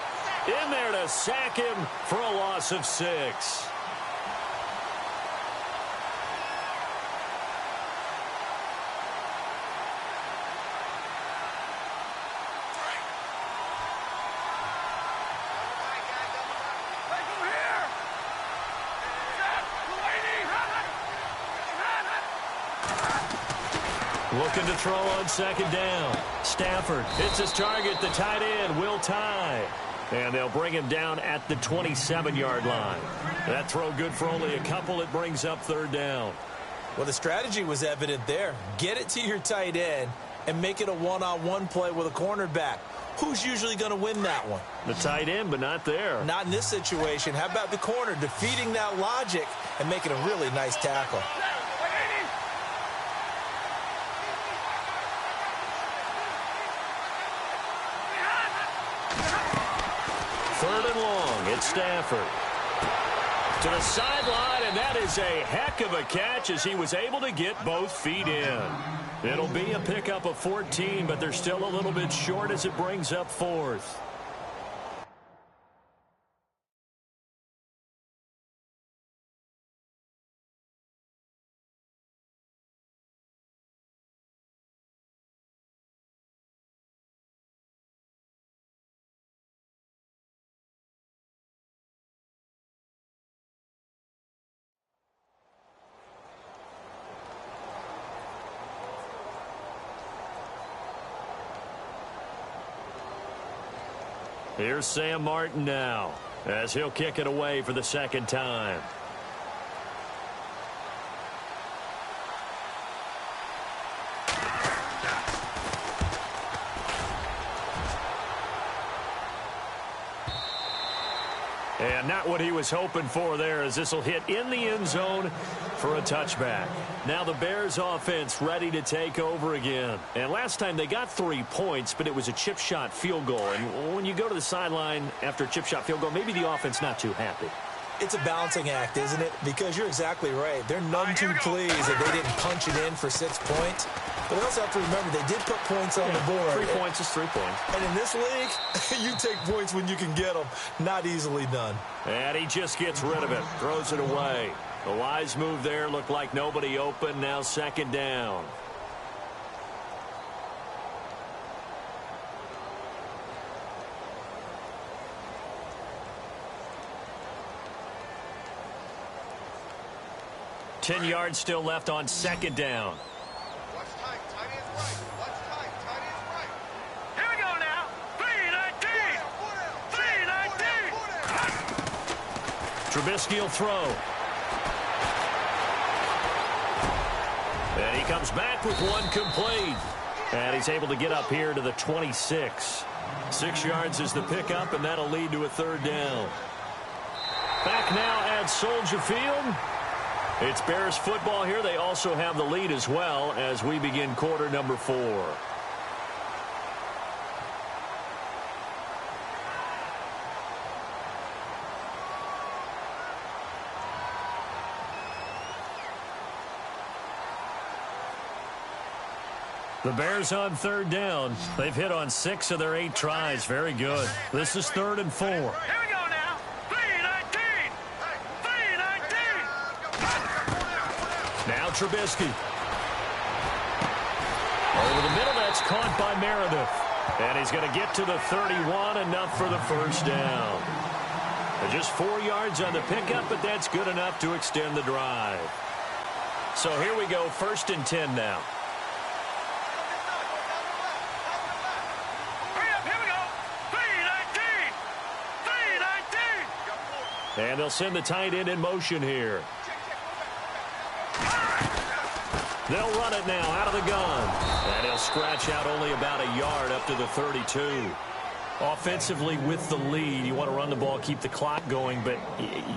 In there to sack him for a loss of 6. Looking to throw on second down. Stafford hits his target. The tight end will tie. And they'll bring him down at the 27-yard line. That throw good for only a couple. It brings up third down. Well, the strategy was evident there. Get it to your tight end and make it a one-on-one play with a cornerback. Who's usually going to win that one? The tight end, but not there. Not in this situation. How about the corner defeating that logic and making a really nice tackle? Third and long, it's Stafford. To the sideline, and that is a heck of a catch as he was able to get both feet in. It'll be a pickup of 14, but they're still a little bit short as it brings up fourth. Here's Sam Martin now as he'll kick it away for the second time. And not what he was hoping for there, as this will hit in the end zone for a touchback. Now the Bears offense ready to take over again. And last time they got 3 points, but it was a chip shot field goal. And when you go to the sideline after a chip shot field goal, maybe the offense not too happy. It's a balancing act, isn't it? Because you're exactly right. They're none too pleased that they didn't punch it in for 6 points. But they also have to remember they did put points on the board. 3 points is 3 points. And in this league, you take points when you can get them. Not easily done. And he just gets rid of it. Throws it away. The wise move there. Looked like nobody open. Now second down. Ten yards still left on second down. Trubisky will throw. And he comes back with one complete. And he's able to get up here to the 26. 6 yards is the pickup, and that'll lead to a third down. Back now at Soldier Field. It's Bears football here. They also have the lead as well as we begin quarter number 4. The Bears on third down. They've hit on 6 of their 8 tries. Very good. This is 3rd and 4. Here we go now. 3-19. 3-19. Now Trubisky. Over the middle, that's caught by Meredith. And he's going to get to the 31, enough for the first down. Just 4 yards on the pickup, but that's good enough to extend the drive. So here we go, 1st and 10 now. And they'll send the tight end in motion here. They'll run it now out of the gun. And he'll scratch out only about a yard up to the 32. Offensively with the lead, you want to run the ball, keep the clock going, but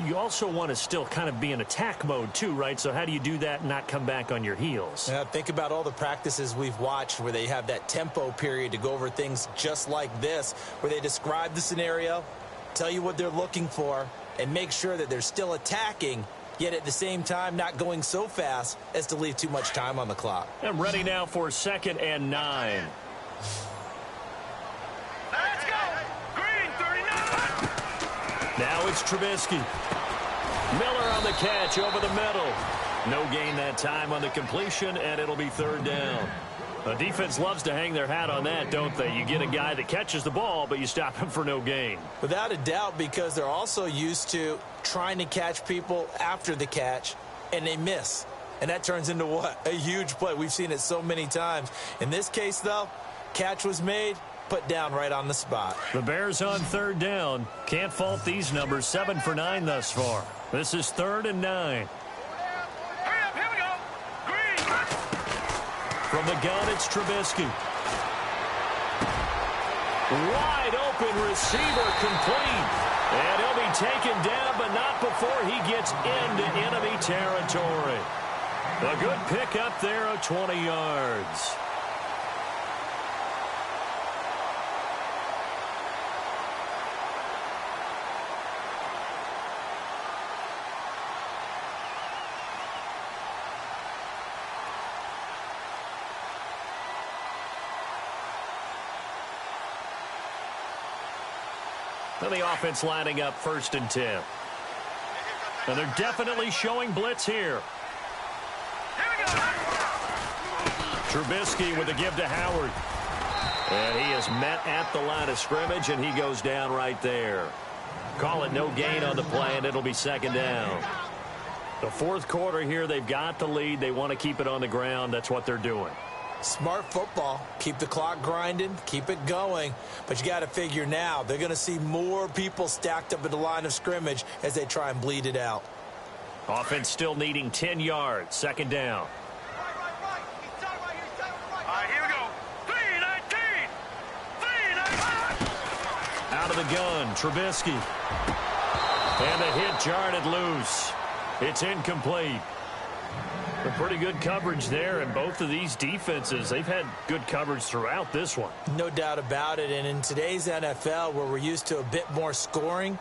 you also want to still kind of be in attack mode too, right? So how do you do that and not come back on your heels? Yeah, think about all the practices we've watched where they have that tempo period to go over things just like this, where they describe the scenario, tell you what they're looking for, and make sure that they're still attacking, yet at the same time not going so fast as to leave too much time on the clock. I'm ready now for 2nd and 9. Let's go. Green 39. Now it's Trubisky. Miller on the catch over the middle. No gain that time on the completion, and it'll be 3rd down. The defense loves to hang their hat on that, don't they? You get a guy that catches the ball, but you stop him for no gain. Without a doubt, because they're also used to trying to catch people after the catch, and they miss. And that turns into what? A huge play. We've seen it so many times. In this case, though, catch was made, put down right on the spot. The Bears on 3rd down. Can't fault these numbers. 7 for 9 thus far. This is 3rd and 9. Hurry up, here we go. Green. From the gun, it's Trubisky. Wide open receiver, complete. And he'll be taken down, but not before he gets into enemy territory. A good pickup there of 20 yards. And the offense lining up 1st and 10. And they're definitely showing blitz here. Trubisky with a give to Howard. And he is met at the line of scrimmage, and he goes down right there. Call it no gain on the play, and it'll be 2nd down. The 4th quarter here, they've got the lead. They want to keep it on the ground. That's what they're doing. Smart football. Keep the clock grinding. Keep it going. But you got to figure now they're going to see more people stacked up at the line of scrimmage as they try and bleed it out. Offense still needing 10 yards. 2nd down. All right, here we go. 3-19. 3-19. Out of the gun, Trubisky. And the hit jarred loose. It's incomplete. A pretty good coverage there, and both of these defenses, they've had good coverage throughout this one. No doubt about it, and in today's NFL, where we're used to a bit more scoring,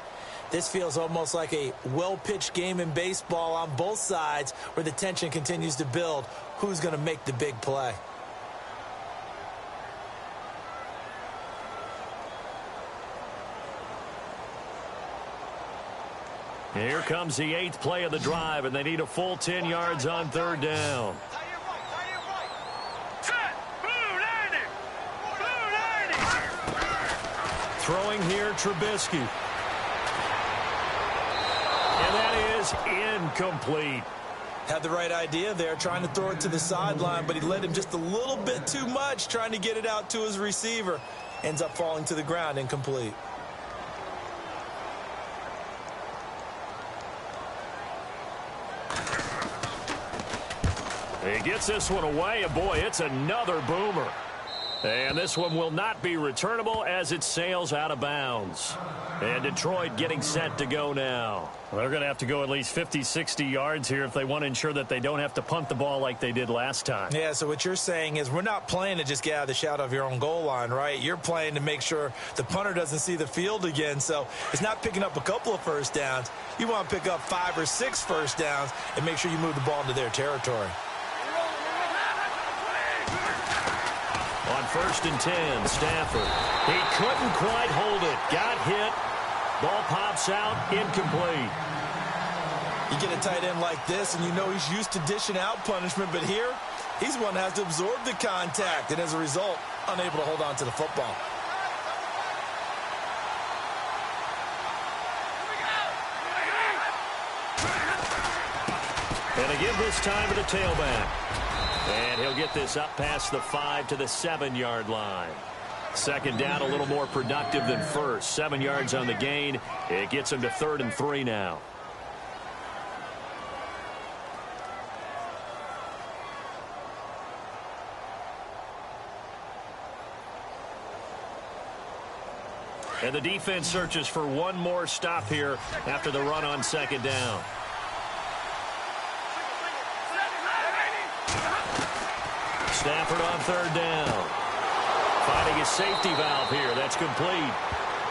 this feels almost like a well-pitched game in baseball on both sides where the tension continues to build. Who's going to make the big play? Here comes the 8th play of the drive, and they need a full 10 yards on 3rd down. Set. Blue 90. Blue 90. Throwing here, Trubisky. And that is incomplete. Had the right idea there, trying to throw it to the sideline, but he led him just a little bit too much, trying to get it out to his receiver. Ends up falling to the ground, incomplete. He gets this one away, and boy, it's another boomer. And this one will not be returnable as it sails out of bounds. And Detroit getting set to go now. Well, they're going to have to go at least 50, 60 yards here if they want to ensure that they don't have to punt the ball like they did last time. Yeah, so what you're saying is we're not playing to just get out of the shadow of your own goal line, right? You're playing to make sure the punter doesn't see the field again. So it's not picking up a couple of first downs. You want to pick up 5 or 6 first downs and make sure you move the ball into their territory. 1st and 10. Stafford. He couldn't quite hold it. Got hit. Ball pops out. Incomplete. You get a tight end like this, and you know he's used to dishing out punishment, but here, he's one that has to absorb the contact, and as a result, unable to hold on to the football. And again this time to the tailback. And he'll get this up past the 5 to the 7-yard line. 2nd down, a little more productive than first. 7 yards on the gain. It gets him to 3rd and 3 now. And the defense searches for one more stop here after the run on 2nd down. Stafford on 3rd down. Finding his safety valve here. That's complete.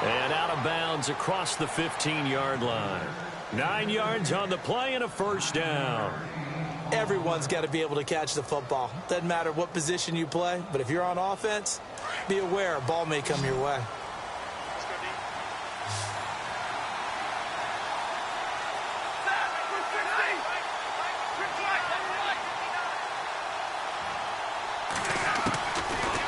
And out of bounds across the 15-yard line. 9 yards on the play and a 1st down. Everyone's got to be able to catch the football. Doesn't matter what position you play, but if you're on offense, be aware a ball may come your way.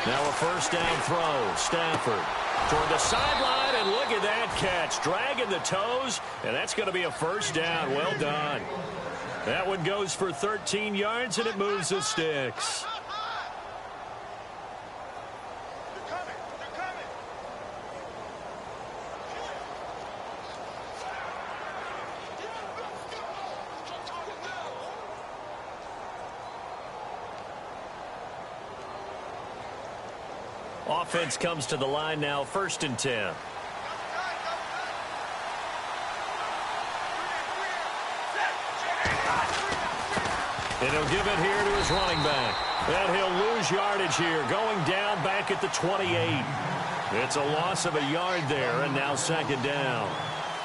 Now a 1st down throw. Stafford toward the sideline, and look at that catch. Dragging the toes, and that's going to be a 1st down. Well done. That one goes for 13 yards, and it moves the sticks. Offense comes to the line now, 1st and 10. And he'll give it here to his running back. And he'll lose yardage here, going down back at the 28. It's a loss of a yard there, and now 2nd down.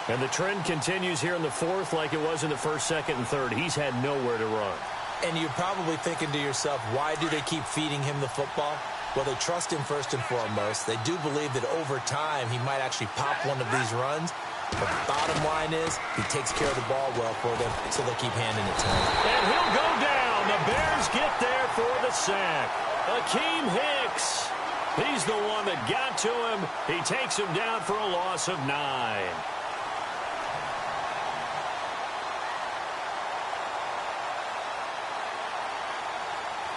And the trend continues here in the 4th like it was in the 1st, 2nd, and 3rd. He's had nowhere to run. And you're probably thinking to yourself, why do they keep feeding him the football? Well, they trust him first and foremost. They do believe that over time he might actually pop one of these runs. But the bottom line is he takes care of the ball well for them, so they'll keep handing it to him. And he'll go down. The Bears get there for the sack. Akeem Hicks. He's the one that got to him. He takes him down for a loss of 9.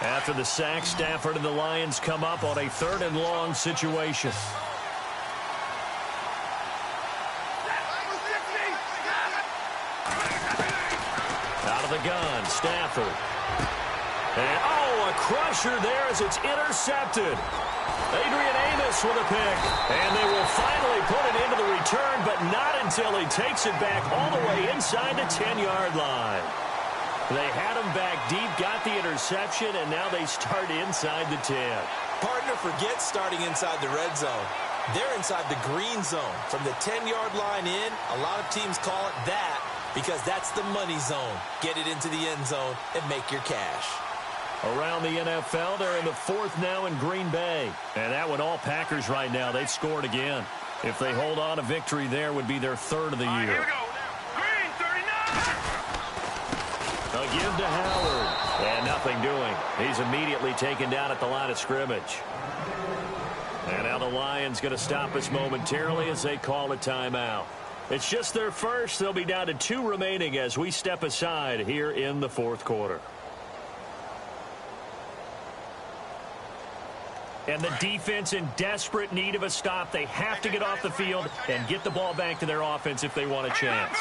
After the sack, Stafford and the Lions come up on a 3rd and long situation. Out of the gun, Stafford. And, oh, a crusher there as it's intercepted. Adrian Amos with a pick. And they will finally put it into the return, but not until he takes it back all the way inside the 10-yard line. They had him back deep, got the interception, and now they start inside the 10. Partner, forget starting inside the red zone. They're inside the green zone. From the 10-yard line in, a lot of teams call it that because that's the money zone. Get it into the end zone and make your cash. Around the NFL, they're in the 4th now in Green Bay. And that one, all Packers right now. They've scored again. If they hold on, a victory there would be their 3rd of the year. Here we go. Green, 39. A give to Howard. And nothing doing. He's immediately taken down at the line of scrimmage. And now the Lions going to stop us momentarily as they call a timeout. It's just their first. They'll be down to 2 remaining as we step aside here in the 4th quarter. And the defense in desperate need of a stop. They have to get off the field and get the ball back to their offense if they want a chance.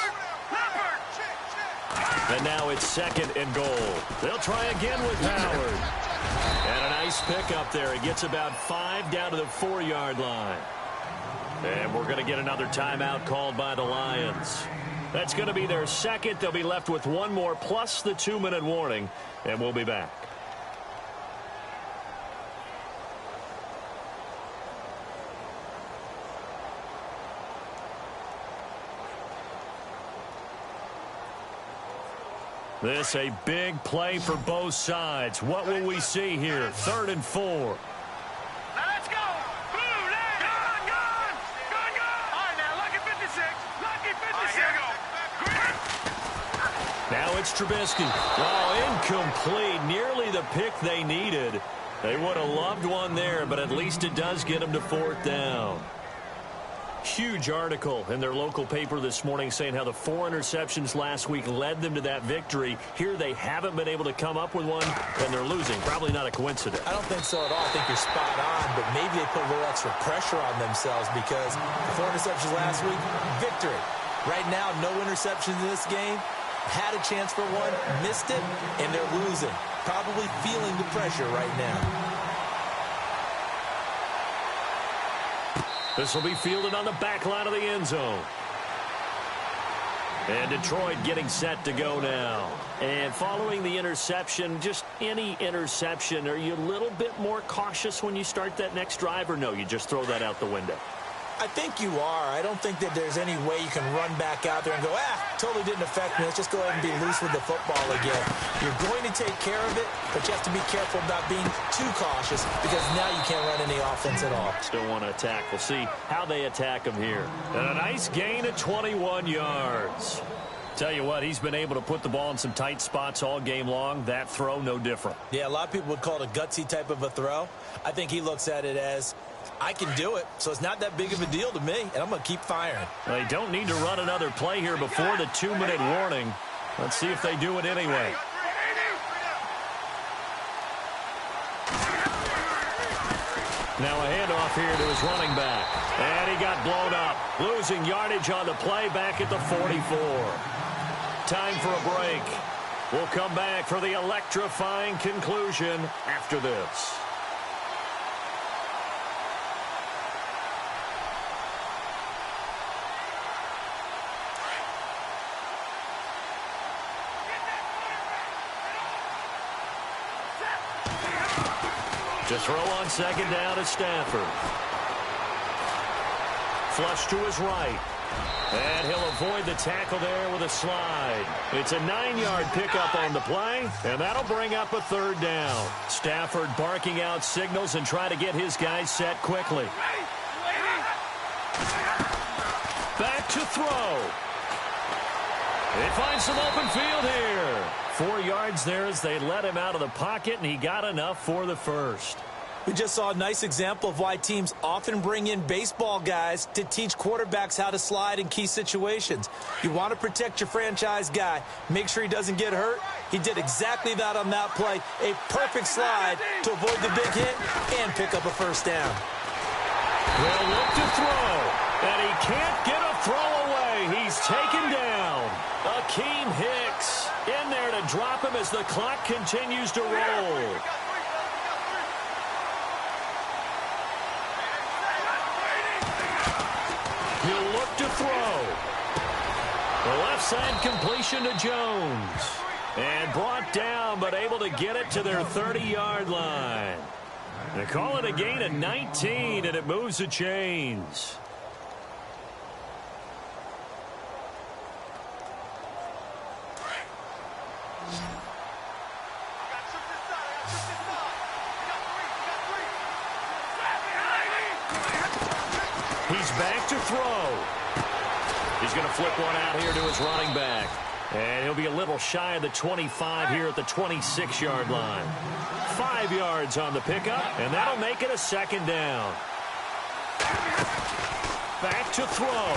And now it's 2nd and goal. They'll try again with Howard. And a nice pick up there. He gets about 5 down to the 4-yard line. And we're going to get another timeout called by the Lions. That's going to be their 2nd. They'll be left with 1 more plus the 2-minute warning. And we'll be back. This a big play for both sides. What will we see here? 3rd and 4. Trubisky. Oh, incomplete. Nearly the pick they needed. They would have loved one there, but at least it does get them to 4th down. Huge article in their local paper this morning saying how the 4 interceptions last week led them to that victory. Here they haven't been able to come up with one, and they're losing. Probably not a coincidence. I don't think so at all. I think you're spot on, but maybe they put a little extra pressure on themselves because the 4 interceptions last week, victory. Right now, no interceptions in this game. Had a chance for one, missed it, and they're losing. Probably feeling the pressure right now. This will be fielded on the back line of the end zone. And Detroit getting set to go now. And following the interception, just any interception, are you a little bit more cautious when you start that next drive, or no, you just throw that out the window? I think you are. I don't think that there's any way you can run back out there and go, totally didn't affect me. Let's just go ahead and be loose with the football again. You're going to take care of it, but you have to be careful about being too cautious because now you can't run any offense at all. Still want to attack. We'll see how they attack him here. And a nice gain of 21 yards. Tell you what, he's been able to put the ball in some tight spots all game long. That throw, no different. Yeah, a lot of people would call it a gutsy type of a throw. I think he looks at it as, I can do it, so it's not that big of a deal to me, and I'm going to keep firing. They don't need to run another play here before the 2-minute warning. Let's see if they do it anyway. Now a handoff here to his running back. And he got blown up. Losing yardage on the play back at the 44. Time for a break. We'll come back for the electrifying conclusion after this. To throw on second down is Stafford. Flush to his right. And he'll avoid the tackle there with a slide. It's a 9-yard pickup on the play, and that'll bring up a 3rd down. Stafford barking out signals and trying to get his guys set quickly. Back to throw. They find some open field here. 4 yards there as they let him out of the pocket, and he got enough for the first. We just saw a nice example of why teams often bring in baseball guys to teach quarterbacks how to slide in key situations. You want to protect your franchise guy. Make sure he doesn't get hurt. He did exactly that on that play. A perfect slide to avoid the big hit and pick up a 1st down. They'll look to throw, and he can't get a throw away. He's taken down. Akeem Hicks in there to drop him as the clock continues to roll. He'll look to throw. The left side completion to Jones. And brought down, but able to get it to their 30-yard line. They call it a gain of 19, and it moves the chains. He's back to throw. He's going to flip one out here to his running back. And he'll be a little shy of the 25 here at the 26-yard line. 5 yards on the pickup, and that'll make it a 2nd down. Back to throw.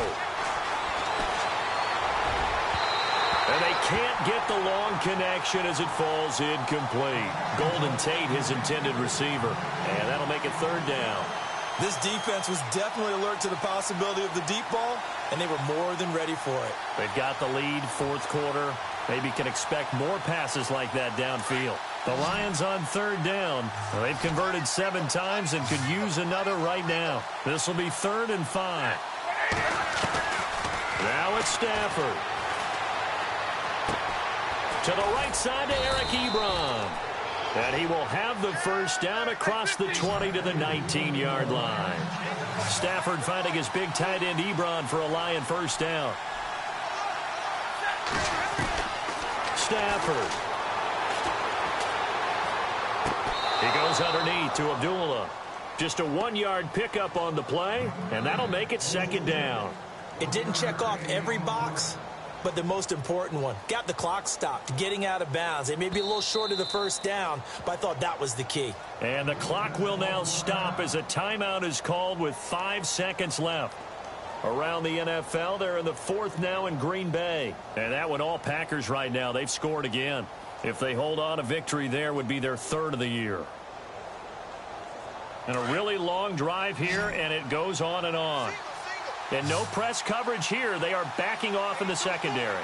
And they can't get the long connection as it falls incomplete. Golden Tate, his intended receiver. And that'll make it 3rd down. This defense was definitely alert to the possibility of the deep ball, and they were more than ready for it. They've got the lead, 4th quarter. Maybe can expect more passes like that downfield. The Lions on 3rd down. They've converted 7 times and could use another right now. This will be 3rd and 5. Now it's Stafford. To the right side to Eric Ebron. And he will have the 1st down across the 20 to the 19-yard line. Stafford finding his big tight end Ebron for a Lion 1st down. Stafford. He goes underneath to Abdullah. Just a 1-yard pickup on the play, and that'll make it 2nd down. It didn't check off every box, but the most important one, got the clock stopped, getting out of bounds. They may be a little short of the first down, but I thought that was the key. And the clock will now stop as a timeout is called with 5 seconds left. Around the NFL, they're in the 4th now in Green Bay. And that one, all Packers right now. They've scored again. If they hold on, a victory there would be their 3rd of the year. And a really long drive here, and it goes on and on. And no press coverage here. They are backing off in the secondary.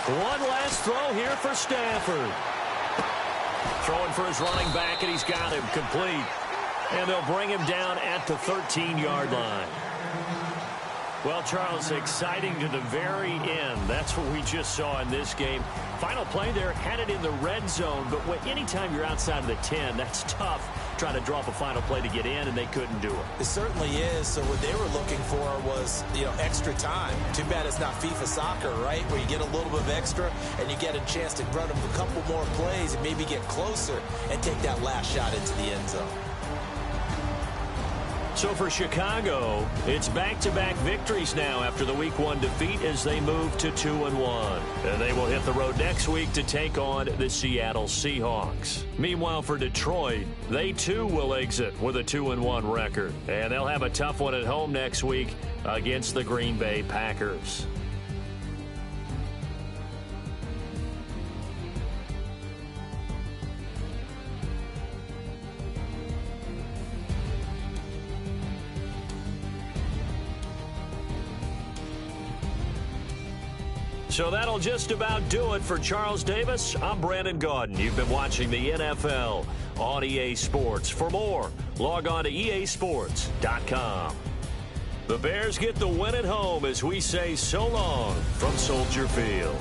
One last throw here for Stafford. Throwing for his running back, and he's got him complete. And they'll bring him down at the 13-yard line. Well, Charles, exciting to the very end. That's what we just saw in this game. Final play there, had it in the red zone, but anytime you're outside of the 10, that's tough trying to draw up a final play to get in, and they couldn't do it. It certainly is. So what they were looking for was, extra time. Too bad it's not FIFA soccer, right, where you get a little bit of extra and you get a chance to run a couple more plays and maybe get closer and take that last shot into the end zone. So for Chicago, it's back-to-back victories now after the Week 1 defeat as they move to 2-1. And they will hit the road next week to take on the Seattle Seahawks. Meanwhile, for Detroit, they too will exit with a 2-1 record. And they'll have a tough one at home next week against the Green Bay Packers. So that'll just about do it for Charles Davis. I'm Brandon Gaudin. You've been watching the NFL on EA Sports. For more, log on to easports.com. The Bears get the win at home as we say so long from Soldier Field.